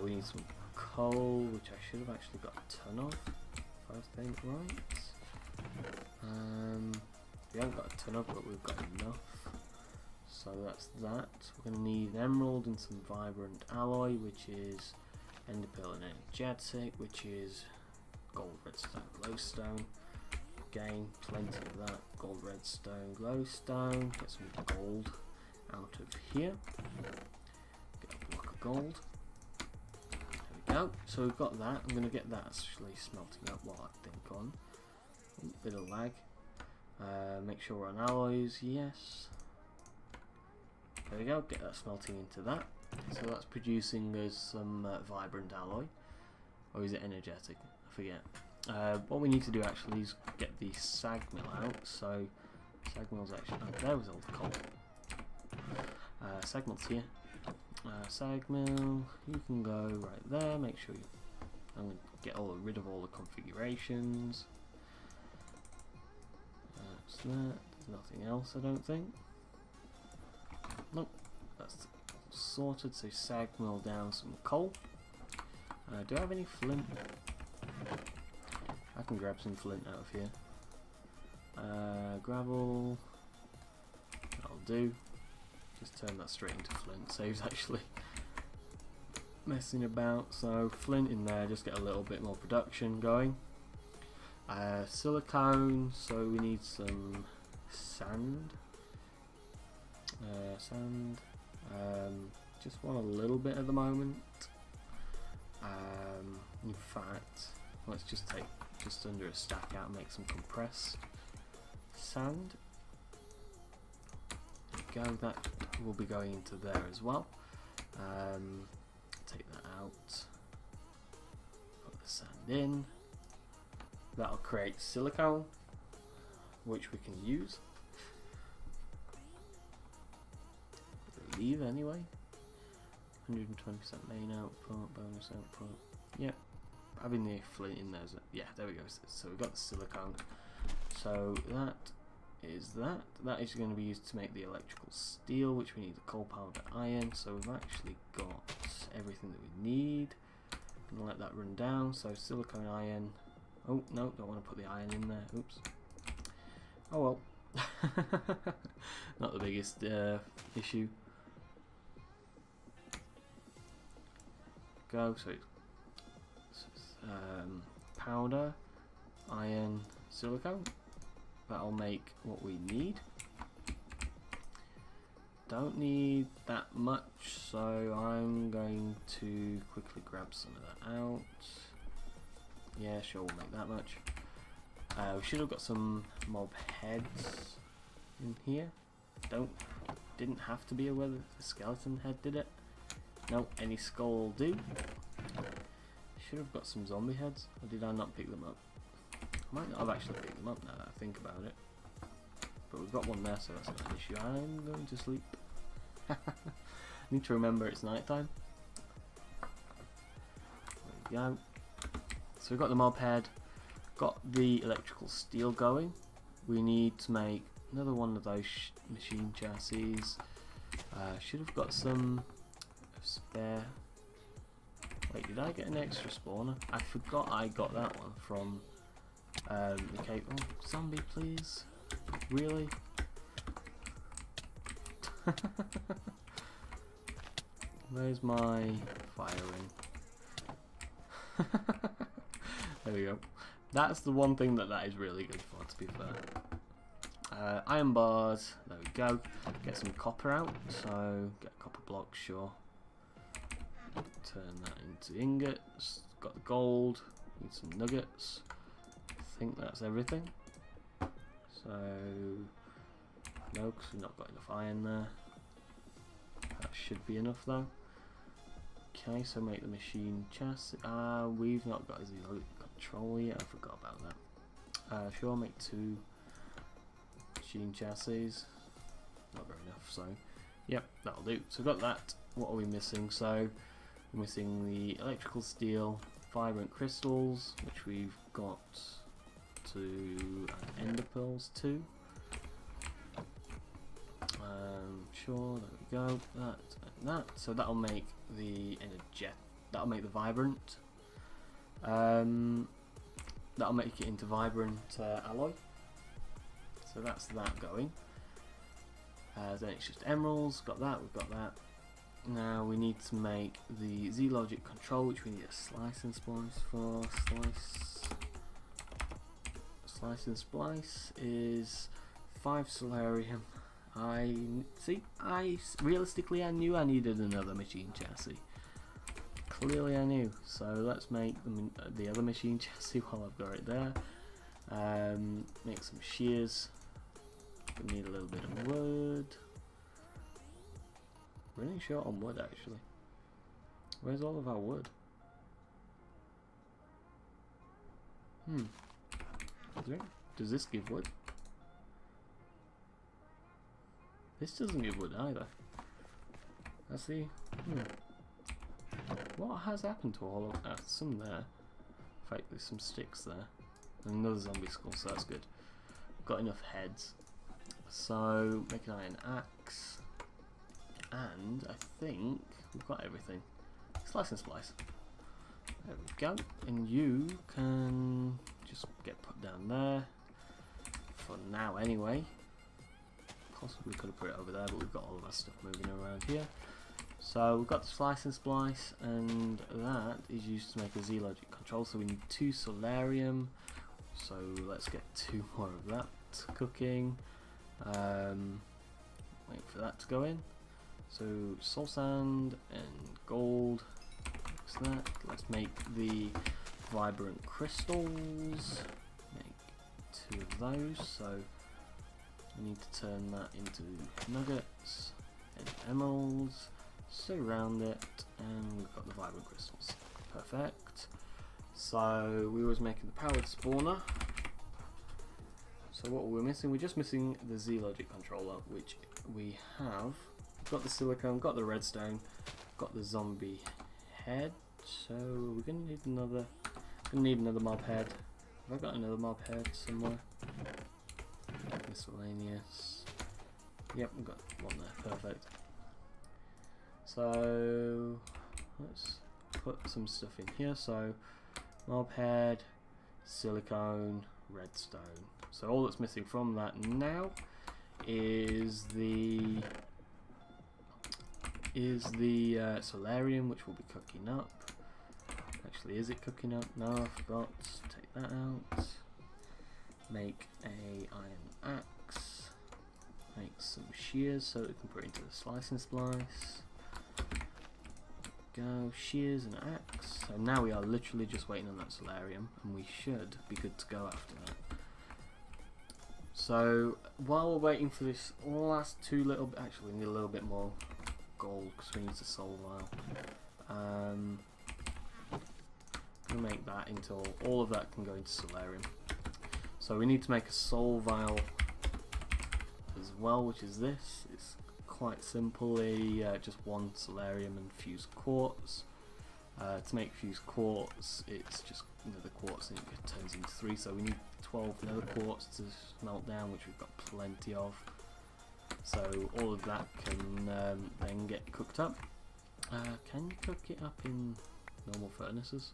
S1: We need some coal, which I should have actually got a ton of, if I was saying it right. We haven't got a ton of, but we've got enough. So that's that. We're going to need an emerald and some vibrant alloy, which is enderpearl and energetic, which is gold, redstone, glowstone. Again, plenty of that. Gold, redstone, glowstone. Get some gold out of here. Get a block of gold. There we go. So we've got that. I'm going to get that actually smelting up while I think on. A bit of lag. Make sure we're on alloys. Yes. There we go. Get that smelting into that. So that's producing us some vibrant alloy. Or is it energetic? I forget. What we need to do actually is get the sag mill out. So sag mill's actually, oh, there was all the coal. Sag mill's here. Sag mill, you can go right there. Make sure I'm going to get rid of all the configurations. That's that. There's nothing else, I don't think. Nope, that's sorted. So sag mill down some coal. Do I have any flint? I can grab some flint out of here. Gravel. That'll do. Just turn that straight into flint. Saves actually messing about. So flint in there, just get a little bit more production going. Silicone. So we need some sand. Just want a little bit at the moment. In fact, let's just take just under a stack out and make some compressed sand. There we go, that will be going into there as well. Take that out, put the sand in. That'll create silicone, which we can use. I believe anyway. 120% main output, bonus output. Yep. Having the flint in there, yeah, there we go. So we've got the silicone. So that is that. That is going to be used to make the electrical steel, which we need the coal powder iron. So we've actually got everything that we need. I'm gonna let that run down. So silicone iron. Oh no, don't want to put the iron in there. Oops. Oh well, Not the biggest issue. Go, so it's powder, iron, silicone. That'll make what we need. Don't need that much, so I'm going to quickly grab some of that out. Yeah, sure, we'll make that much. We should have got some mob heads in here. Didn't have to be a whether the skeleton head did it. No, any skull will do. Should have got some zombie heads, or did I not pick them up? I might not have actually picked them up now that I think about it. But we've got one there, so that's not an issue. I'm going to sleep. Need to remember it's night time. There we go. So we've got the mob head, got the electrical steel going. We need to make another one of those machine chassis. Should have got some spare. Wait, did I get an extra spawner? I forgot I got that one from the cave. Oh, zombie, please. Really? Where's my firing? There we go. That's the one thing that is really good for, to be fair. Iron bars, there we go. Get some copper out, so get a copper block, sure. Turn that into ingots. Got the gold, need some nuggets. I think that's everything. So, no, because we've not got enough iron there. That should be enough though. Okay, so make the machine chassis. We've not got zero control yet, I forgot about that. Sure, make 2 machine chassis. Not very enough, so yep, that'll do. So we've got that. What are we missing? So we're missing the electrical steel, vibrant crystals, which we've got to ender pearls too. Sure, there we go. That and that. So that'll make the that'll make the vibrant. That'll make it into vibrant alloy. So that's that going. Then it's just emeralds. Got that. We've got that. Now we need to make the Z logic control, which we need a slice and splice for. Slice and splice is 5 solarium. Realistically I knew I needed another machine chassis. Clearly I knew. So let's make the other machine chassis while I've got it there. Make some shears. We need a little bit of wood. Running short on wood actually. Where's all of our wood? Does this give wood? This doesn't give wood either. Let's see. What has happened to all of that? Some there. In fact, there's some sticks there. And another zombie skull, so that's good. Got enough heads. So, make an iron axe. And I think we've got everything. Slice and splice. There we go. And you can just get put down there. For now anyway. Possibly could have put it over there, but we've got all of our stuff moving around here. So we've got the slice and splice, and that is used to make a Z logic control. So we need 2 solarium. So let's get 2 more of that cooking. Wait for that to go in. So soul sand and gold. What's that? Let's make the vibrant crystals. Make 2 of those. So we need to turn that into nuggets and emeralds. Surround it, and we've got the vibrant crystals. Perfect. So we was making the powered spawner. So what we're missing, we're just missing the Z logic controller, which we have. Got the silicone, got the redstone, got the zombie head. So we're gonna need another mob head. Have I got another mob head somewhere? Miscellaneous. Yep, we've got one there. Perfect. So let's put some stuff in here. So mob head, silicone, redstone. So all that's missing from that now is the solarium, which will be cooking up. Actually, is it cooking up? No, I forgot. Take that out. Make a iron axe. Make some shears so that we can put it into the slicing splice. Go, shears and axe. So now we are literally just waiting on that solarium, and we should be good to go after that. So while we're waiting for this last two little bit, actually we need a little bit more gold because we need a soul vial. We'll make that until all of that can go into solarium. So we need to make a soul vial as well, which is this. It's quite simply just one solarium and fused quartz. To make fused quartz, it's just another quartz and it turns into 3, so we need 12 nether quartz to melt down, which we've got plenty of. So all of that can then get cooked up. Can you cook it up in normal furnaces?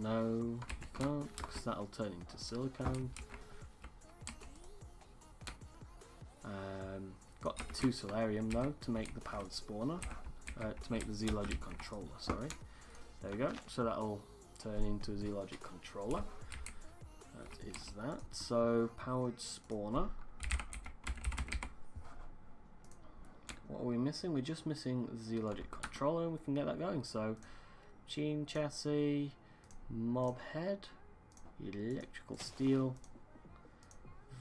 S1: No, you can't, because that'll turn into silicone. Got 2 solarium though to make the powered spawner, to make the Z-Logic controller, sorry. There we go, so that'll turn into a Z-Logic controller. That is that. So, powered spawner. What are we missing? We're just missing the Z-Logic controller, and we can get that going. So, machine chassis, mob head, electrical steel,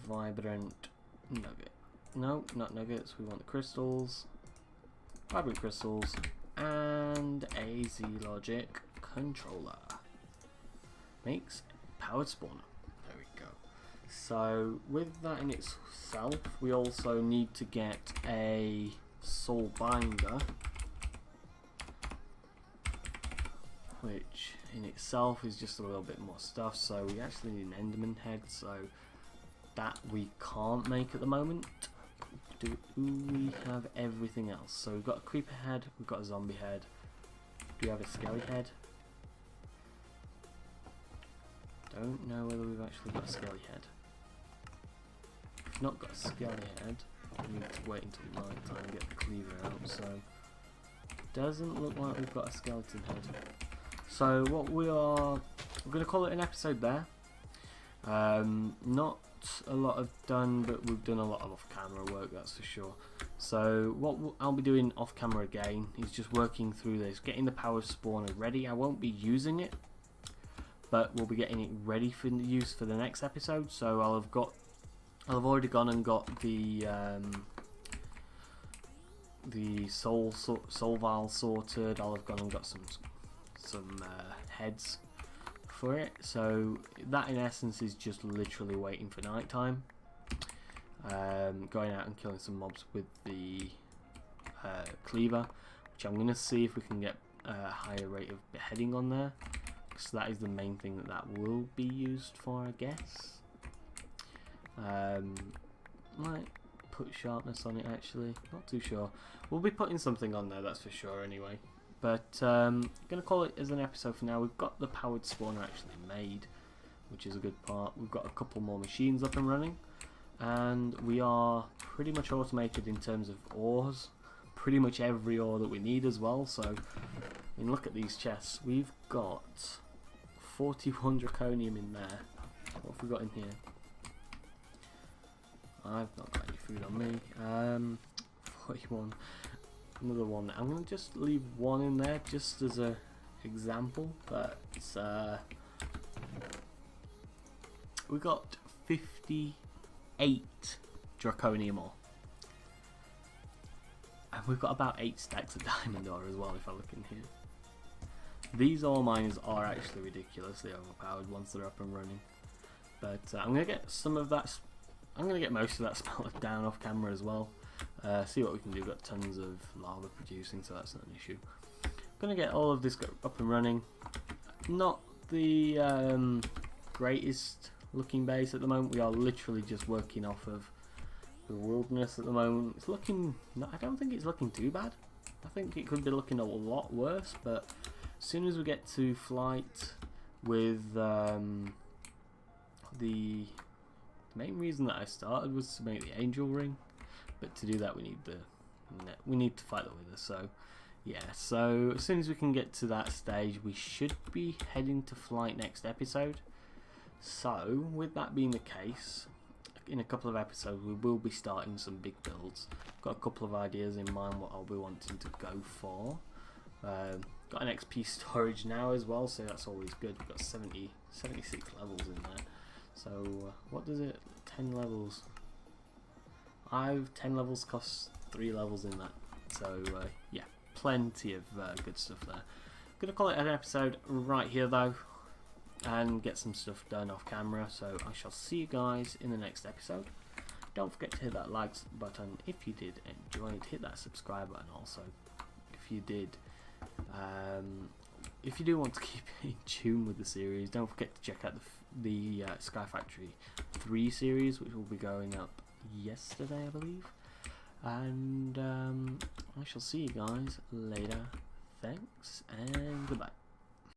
S1: vibrant nugget. No, not nuggets, we want the crystals, vibrant crystals, and a Z-Logic controller. Makes powered spawner. There we go. So with that in itself, we also need to get a soul binder, which in itself is just a little bit more stuff. So we actually need an enderman head, so that we can't make at the moment. Do we have everything else? So we've got a creeper head, we've got a zombie head. Do we have a skelly head? Don't know whether we've actually got a skelly head. If we've not got a skelly head, we need to wait until night time and get the cleaver out. So doesn't look like we've got a skeleton head. So what we're going to call it an episode there. Not a lot of done, but we've done a lot of off-camera work, that's for sure. So what I'll be doing off-camera again is just working through this, getting the power spawner ready. I won't be using it, but we'll be getting it ready for use for the next episode. So I'll have already gone and got the soul vial sorted. I'll have gone and got some heads for it. So that in essence is just literally waiting for night time, going out and killing some mobs with the cleaver, which I'm going to see if we can get a higher rate of beheading on there, because that is the main thing that will be used for, I guess. Might put sharpness on it actually, not too sure. We'll be putting something on there, that's for sure anyway. But I'm going to call it as an episode for now. We've got the powered spawner actually made, which is a good part. We've got a couple more machines up and running, and we are pretty much automated in terms of ores. Pretty much every ore that we need as well. So, I mean, look at these chests. We've got 41 draconium in there. What have we got in here? I've not got any food on me. 41. Another one. I'm going to just leave one in there just as a example, but we got 58 draconium ore, and we've got about 8 stacks of diamond ore as well if I look in here. These ore miners are actually ridiculously overpowered once they're up and running, but I'm going to get some of that, I'm going to get most of that smelted down off camera as well. See what we can do. We've got tons of lava producing, so that's not an issue. Gonna get all of this up and running. Not the greatest looking base at the moment. We are literally just working off of the wilderness at the moment. It's looking, I don't think it's looking too bad. I think it could be looking a lot worse, but as soon as we get to flight with the main reason that I started was to make the angel ring, but to do that we need to fight the wither. So yeah, so as soon as we can get to that stage, we should be heading to flight next episode. So with that being the case, in a couple of episodes we will be starting some big builds. Got a couple of ideas in mind what I'll be wanting to go for. Got an XP storage now as well, so that's always good. We've got 76 levels in there. So what does it, 10 levels? 10 levels costs 3 levels in that. So yeah, plenty of good stuff there. Gonna call it an episode right here though, and get some stuff done off camera. So I shall see you guys in the next episode. Don't forget to hit that like button if you did enjoy it. Hit that subscribe button also if you did. If you do want to keep in tune with the series, don't forget to check out the SkyFactory 3 series, which will be going up yesterday, I believe. And I shall see you guys later. Thanks and goodbye.